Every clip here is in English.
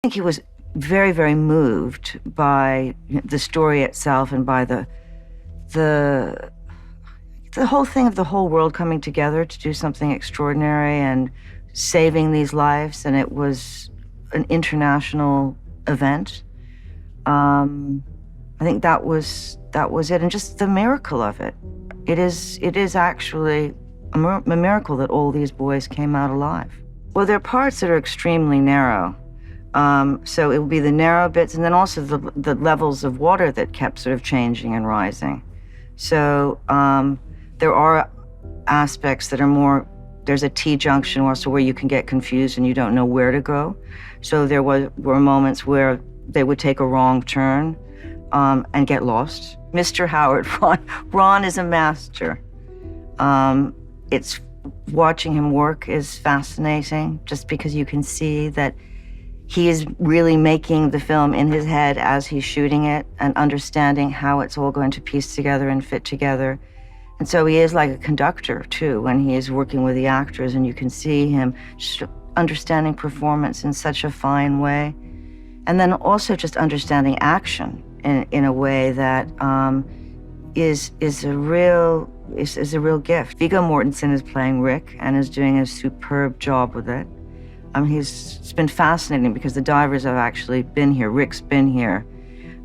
think he was very, very moved by the story itself and by the whole thing of the whole world coming together to do something extraordinary and saving these lives. And it was an international event. I think that was it, and just the miracle of it. It is actually a miracle that all these boys came out alive. Well, there are parts that are extremely narrow. So it will be the narrow bits, and then also the levels of water that kept sort of changing and rising. So there are aspects that are more, there's a T-junction also where you can get confused and you don't know where to go. So there were moments where they would take a wrong turn and get lost. Mr. Howard, Ron is a master. Watching him work is fascinating, just because you can see that he is really making the film in his head as he's shooting it and understanding how it's all going to piece together and fit together. And so he is like a conductor, too, when he is working with the actors, and you can see him just understanding performance in such a fine way. And then also just understanding action in a way that is a real gift. Viggo Mortensen is playing Rick and is doing a superb job with it. It's been fascinating because the divers have actually been here. Rick's been here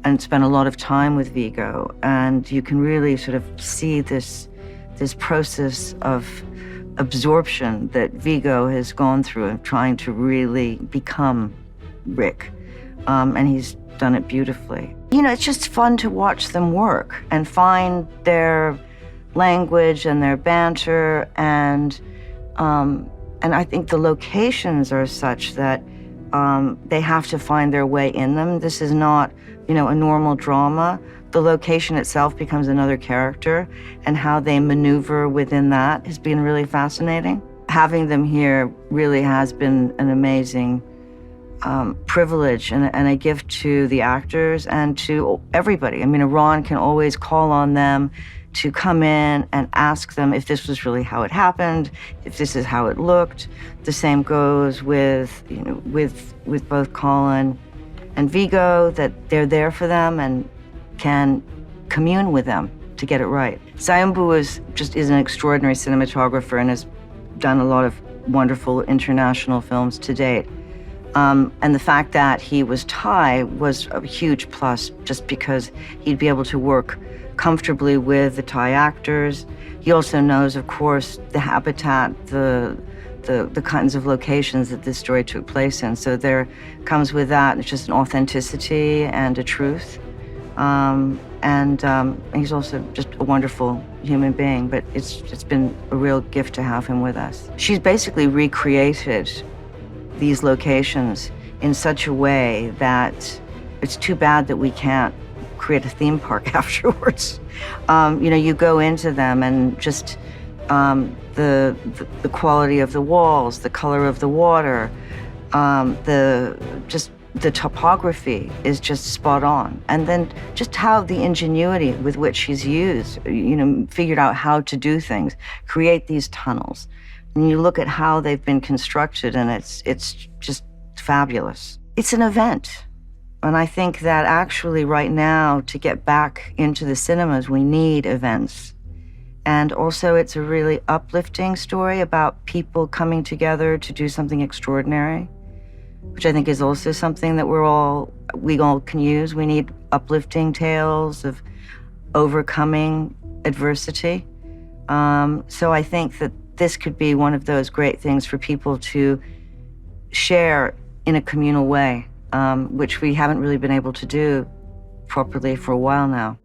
and spent a lot of time with Viggo, and you can really sort of see this process of absorption that Viggo has gone through and trying to really become Rick, and he's done it beautifully. You know, it's just fun to watch them work and find their language and their banter, and I think the locations are such that they have to find their way in them. This is not, a normal drama. The location itself becomes another character, and how they maneuver within that has been really fascinating. Having them here really has been an amazing privilege and a gift to the actors and to everybody. I mean, Ron can always call on them to come in and ask them if this was really how it happened, if this is how it looked. The same goes with both Colin and Viggo, that they're there for them and can commune with them to get it right. Sayumbu is an extraordinary cinematographer and has done a lot of wonderful international films to date. And the fact that he was Thai was a huge plus, just because he'd be able to work comfortably with the Thai actors. He also knows, of course, the habitat, the kinds of locations that this story took place in. So there comes with that, it's just an authenticity and a truth. And he's also just a wonderful human being, but it's been a real gift to have him with us. She's basically recreated these locations in such a way that it's too bad that we can't create a theme park afterwards. You go into them and just the quality of the walls, the color of the water, the topography is just spot on. And then just how the ingenuity with which she's used, figured out how to do things, create these tunnels. And you look at how they've been constructed, and it's just fabulous. It's an event. And I think that actually right now, to get back into the cinemas, we need events. And also it's a really uplifting story about people coming together to do something extraordinary, which I think is also something that we all can use. We need uplifting tales of overcoming adversity. So I think that this could be one of those great things for people to share in a communal way, which we haven't really been able to do properly for a while now.